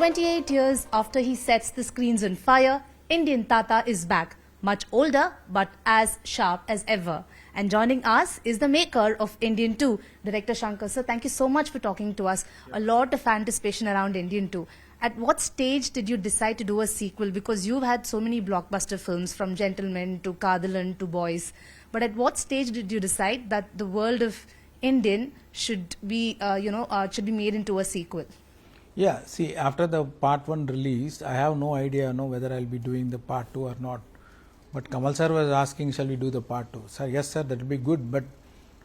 28 years after he sets the screens on fire, Indian Tata is back, much older but as sharp as ever. And joining us is the maker of Indian 2, director Shankar. Sir, thank you so much for talking to us. A lot of anticipation around Indian 2. At what stage did you decide to do a sequel? Because you've had so many blockbuster films, from Gentlemen to Kadalan to Boys. But at what stage did you decide that the world of Indian should be, should be made into a sequel? Yeah, see, after the part 1 released, I have no idea whether I'll be doing the part 2 or not. But Kamal sir was asking, shall we do the part 2? Sir, yes sir, that will be good, but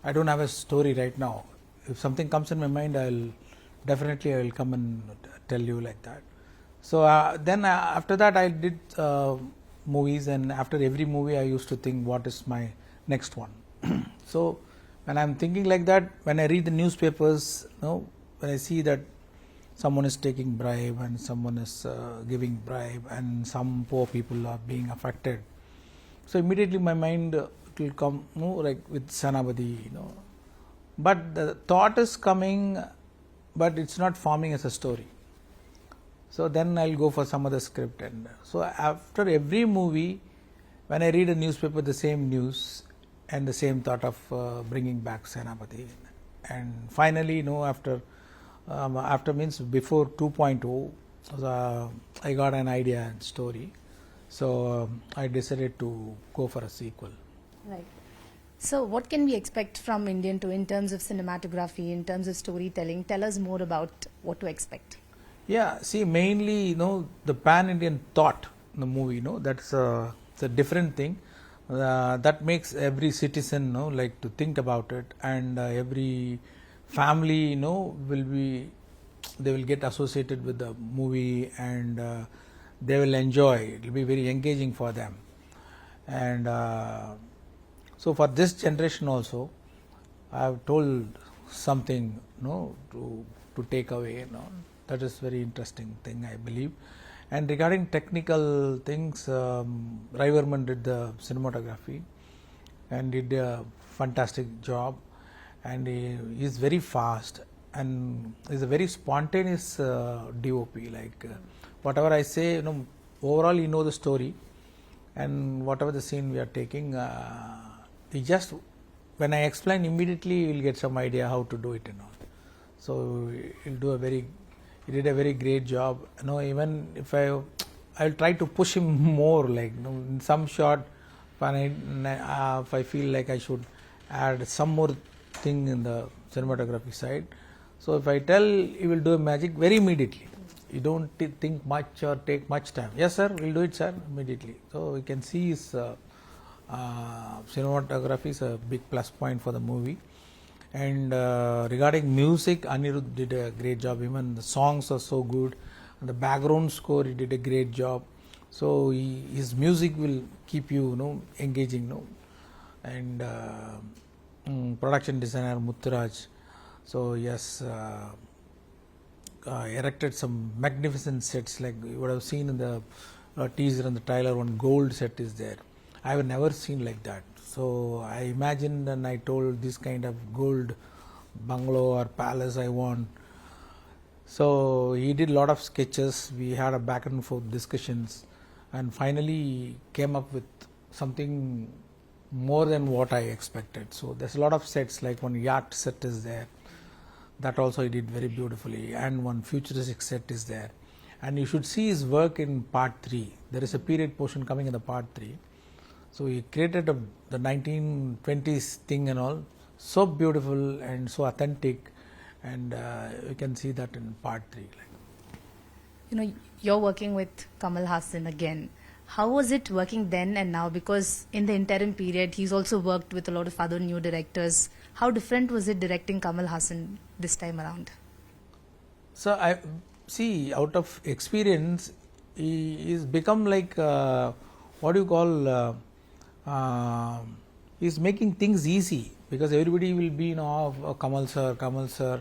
I don't have a story right now. If something comes in my mind, I will come and tell you like that. So then after that I did movies, and after every movie I used to think, what is my next one? So when I'm thinking like that, when I read the newspapers, when I see that someone is taking bribe and someone is giving bribe and some poor people are being affected, so immediately my mind will come like with Sanabadi, but the thought is coming, but it's not forming as a story. So then I'll go for some other script. And so after every movie, when I read a newspaper, the same news and the same thought of bringing back Senapati. And finally, after means before 2.0, I got an idea and story. So I decided to go for a sequel. Right. So what can we expect from Indian 2 in terms of cinematography, in terms of storytelling? Tell us more about what to expect. Yeah, see, mainly, the pan-Indian thought in the movie, that's a different thing. That makes every citizen, like to think about it, and every family, they will get associated with the movie, and they will enjoy. It will be very engaging for them. And so for this generation also, I have told something, to take away, That is very interesting thing, I believe. And regarding technical things, Rai Varman did the cinematography and did a fantastic job, and he is very fast and is a very spontaneous DOP. Like whatever I say, overall you know the story, and whatever the scene we are taking, he just, when I explain, immediately you will get some idea how to do it and all. So he did a very great job. Even if I'll try to push him more, like in some shot, if I feel like I should add some more thing in the cinematography side. So if I tell, he will do a magic very immediately. You don't think much or take much time. Yes sir, we'll do it sir, immediately. So we can see his cinematography is a big plus point for the movie. And regarding music, Anirudh did a great job. Even the songs are so good. And the background score, he did a great job. So his music will keep you, engaging, And production designer Mutturaj. So yes, erected some magnificent sets, like you would have seen in the teaser and the trailer. One gold set is there. I have never seen like that. So I imagined and I told, this kind of gold bungalow or palace I want. So he did a lot of sketches. We had a back and forth discussions, and finally came up with something more than what I expected. So there's a lot of sets, like one yacht set is there. That also he did very beautifully, and one futuristic set is there. And you should see his work in part 3. There is a period portion coming in the part 3. So he created the 1920s thing and all, so beautiful and so authentic, and you can see that in part 3. You're working with Kamal Haasan again. How was it working then and now? Because in the interim period, he's also worked with a lot of other new directors. How different was it directing Kamal Haasan this time around? So I see, out of experience, he's become like what do you call? He's making things easy, because everybody will be in awe of Kamal sir.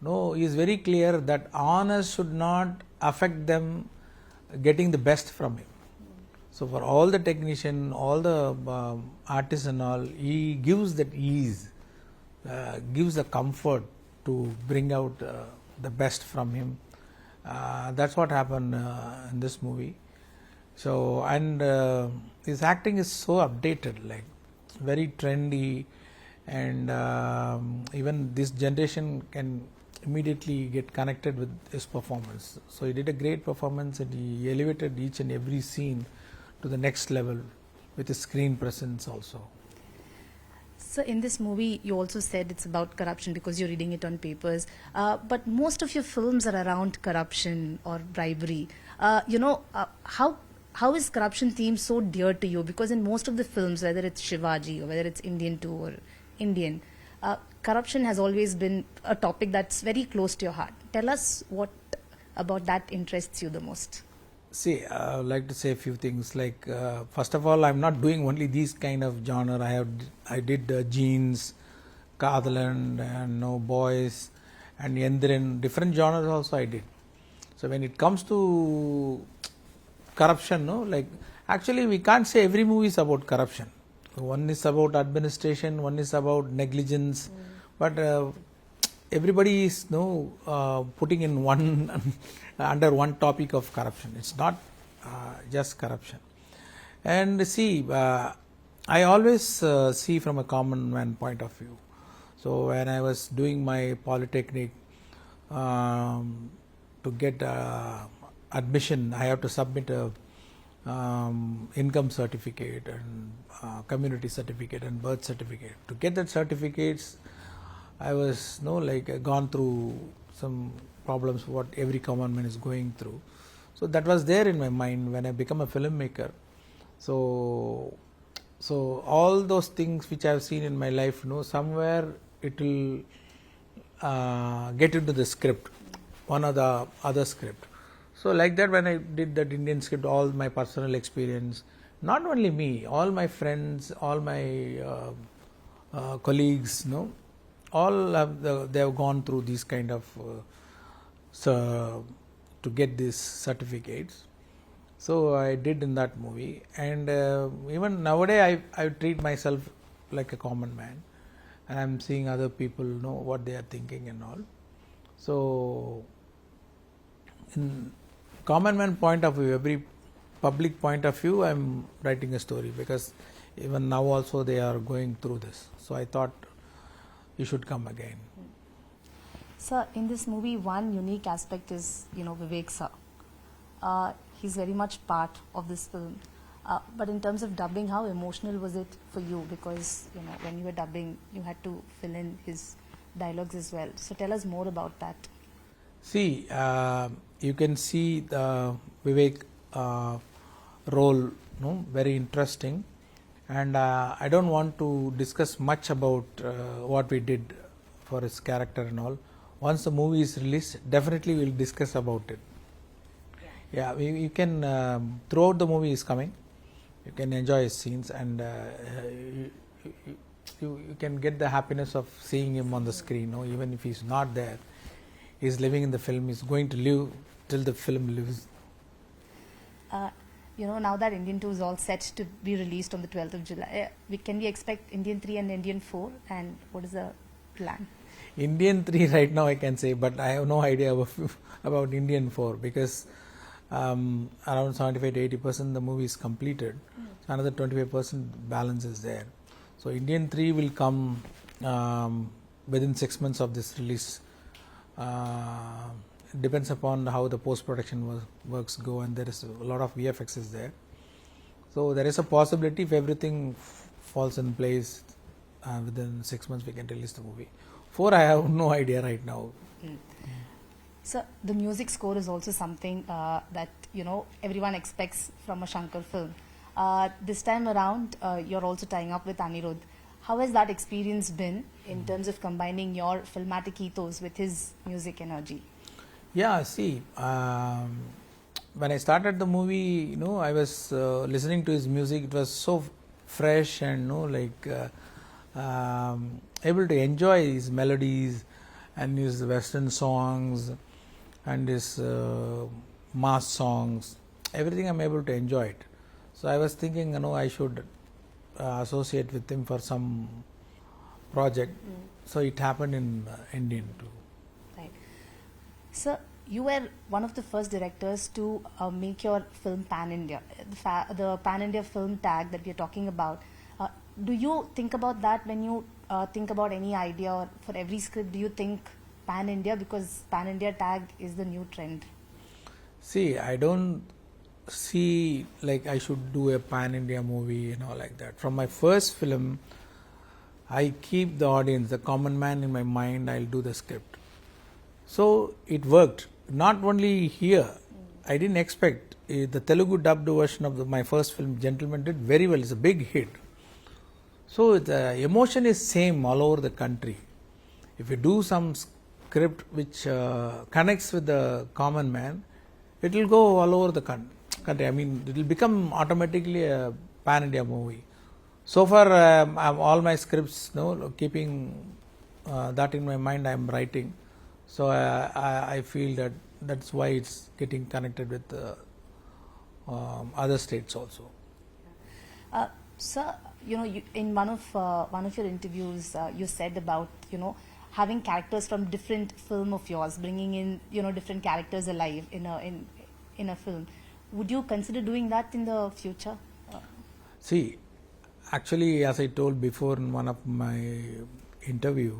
No, he is very clear that honors should not affect them getting the best from him. So for all the technician, all the artists and all, he gives that ease, gives the comfort to bring out the best from him. That's what happened in this movie. So, and his acting is so updated, like very trendy, and even this generation can immediately get connected with his performance. So he did a great performance, and he elevated each and every scene to the next level with his screen presence also. So in this movie, you also said it's about corruption because you're reading it on papers. But most of your films are around corruption or bribery. How is corruption theme so dear to you? Because in most of the films, whether it's Shivaji or whether it's Indian 2 or Indian, corruption has always been a topic that's very close to your heart. Tell us what about that interests you the most. See, I would like to say a few things. Like, first of all, I'm not doing only these kind of genre. I did Jeans, Kadalan, and No Boys, and Yendrin. Different genres also I did. So when it comes to corruption, no, like actually we can't say every movie is about corruption. One is about administration, one is about negligence, but everybody is putting in one under one topic of corruption. It's not just corruption. And see, I always see from a common man point of view. So when I was doing my polytechnic, to get admission, I have to submit a income certificate and community certificate and birth certificate. To get that certificates, I was gone through some problems what every common man is going through. So that was there in my mind when I become a filmmaker. So all those things which I have seen in my life, somewhere it will get into the script, one or the other script. So like that, when I did that Indian script, all my personal experience, not only me, all my friends, all my colleagues, all they have gone through these kind of to get these certificates. So I did in that movie, and even nowadays I treat myself like a common man, and I'm seeing other people know what they are thinking and all. So in common man point of view, every public point of view, I'm writing a story, because even now also they are going through this. So I thought you should come again. Sir, in this movie, one unique aspect is, Vivek sir. He's very much part of this film. But in terms of dubbing, how emotional was it for you? Because, when you were dubbing, you had to fill in his dialogues as well. So tell us more about that. See, you can see the Vivek role, very interesting. And I don't want to discuss much about what we did for his character and all. Once the movie is released, definitely we'll discuss about it. Yeah, you can, throughout the movie is coming, you can enjoy his scenes, and you can get the happiness of seeing him on the screen. Even if he's not there, he's living in the film, he's going to live till the film lives. Now that Indian 2 is all set to be released on the 12th of July, can we expect Indian 3 and Indian 4? And what is the plan? Indian 3 right now I can say, but I have no idea about Indian 4, because around 75 to 80% the movie is completed. So another 25% balance is there. So Indian 3 will come within 6 months of this release. It depends upon how the post-production works go, and there is a lot of VFX is there. So there is a possibility, if everything falls in place, within 6 months we can release the movie. 4, I have no idea right now. So the music score is also something that everyone expects from a Shankar film. This time around, you're also tying up with Anirudh. How has that experience been in terms of combining your filmatic ethos with his music energy? Yeah, see, when I started the movie, I was listening to his music. It was so fresh and able to enjoy his melodies and his Western songs and his mass songs. Everything I'm able to enjoy it. So I was thinking, I should associate with him for some project. So it happened in Indian too. Right. So you were one of the first directors to make your film pan-India. The pan-India film tag that we are talking about. Do you think about that when you think about any idea, or for every script do you think pan-India, because pan-India tag is the new trend? See, I don't see like I should do a pan-India movie, like that. From my first film, I keep the audience, the common man in my mind. I'll do the script. So it worked. Not only here, I didn't expect. The Telugu dubbed version of my first film, Gentleman, did very well. It's a big hit. So the emotion is same all over the country. If you do some script which connects with the common man, it will go all over the country. I mean, it will become automatically a pan-India movie. So far, all my scripts, keeping that in my mind, I am writing. So I feel that that's why it's getting connected with other states also. Sir, you, in one of your interviews, you said about having characters from different film of yours, bringing in different characters alive in a film. Would you consider doing that in the future? See, actually, as I told before in one of my interview,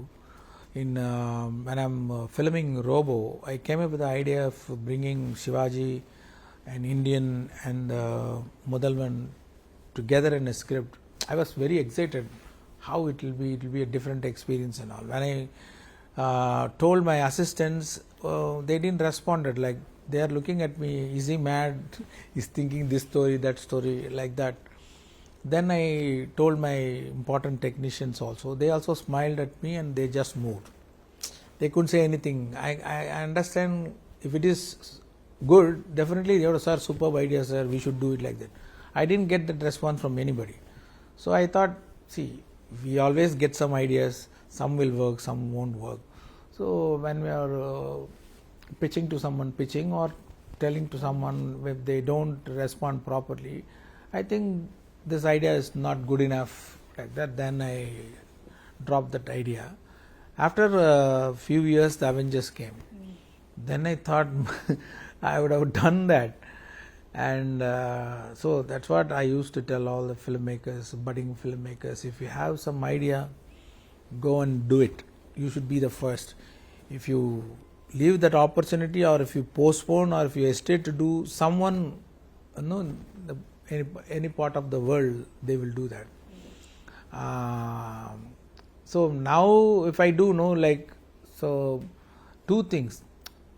when I'm filming Robo, I came up with the idea of bringing Shivaji and Indian and Mudalvan together in a script. I was very excited how it will be a different experience and all. When I told my assistants, they didn't respond. Like, they are looking at me, is he mad? He's thinking this story, that story, like that. Then I told my important technicians also. They also smiled at me and they just moved. They couldn't say anything. I understand if it is good, definitely they would say, sir, superb idea, sir, we should do it like that. I didn't get that response from anybody. So I thought, see, we always get some ideas, some will work, some won't work. So when we are pitching to someone, or telling to someone if they don't respond properly, I think this idea is not good enough, like that. Then I dropped that idea. After a few years, the Avengers came. Then I thought I would have done that. And so that's what I used to tell all the filmmakers, budding filmmakers, if you have some idea, go and do it. You should be the first. If you leave that opportunity, or if you postpone, or if you hesitate to do, someone, any part of the world, they will do that. So now if I do so two things.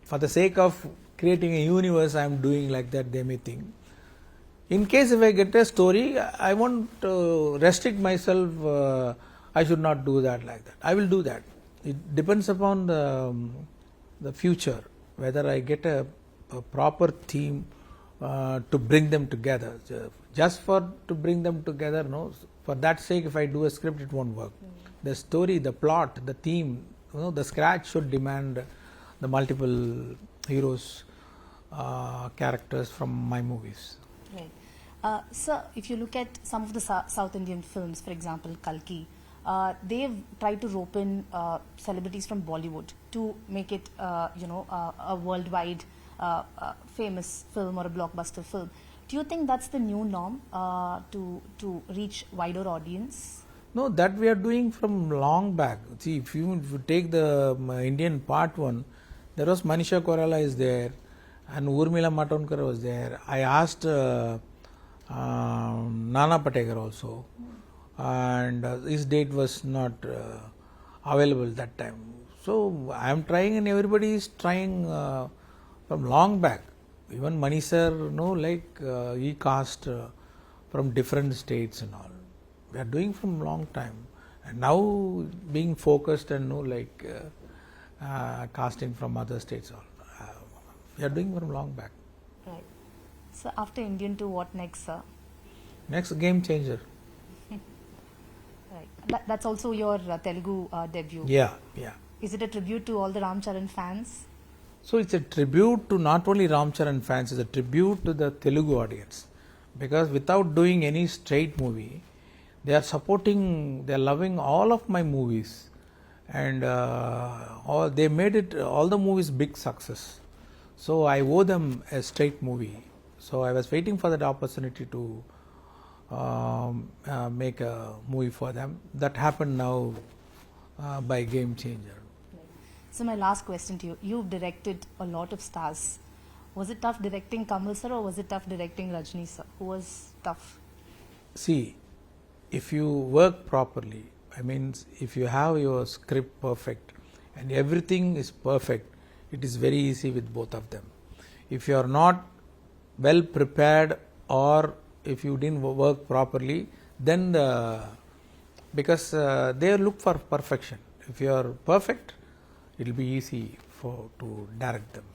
For the sake of creating a universe, I am doing like that, they may think. In case if I get a story, I won't restrict myself, I should not do that like that. I will do that. It depends upon the future, whether I get a proper theme to bring them together. Just to bring them together, for that sake, if I do a script, it won't work. The story, the plot, the theme, the scratch should demand the multiple heroes, characters from my movies. Right. Sir, if you look at some of the South Indian films, for example, Kalki, they've tried to rope in celebrities from Bollywood to make it, a worldwide famous film or a blockbuster film. Do you think that's the new norm to reach wider audience? No, that we are doing from long back. See, if you take the Indian part one, there was Manisha Koirala is there, and Urmila Matondkar was there. I asked Nana Patekar also, and his date was not available that time. So I am trying, and everybody is trying from long back. Even Mani sir, he cast from different states and all. We are doing from long time, and now being focused and casting from other states. We are doing from long back. Right. So after Indian 2, what next, sir? Next, Game Changer. Right. That's also your Telugu debut. Yeah. Is it a tribute to all the Ram Charan fans? So it's a tribute to not only Ram Charan fans, it's a tribute to the Telugu audience. Because without doing any straight movie, they are supporting, they are loving all of my movies, and they made it, all the movies, big success. So I owe them a straight movie. So I was waiting for that opportunity to make a movie for them. That happened now by Game Changer. So my last question to you: you've directed a lot of stars. Was it tough directing Kamal sir, or was it tough directing Rajni sir? Who was tough? See, if you work properly, I mean, if you have your script perfect and everything is perfect, it is very easy with both of them. If you are not well prepared, or if you didn't work properly, then because they look for perfection. If you are perfect, it will be easy to direct them.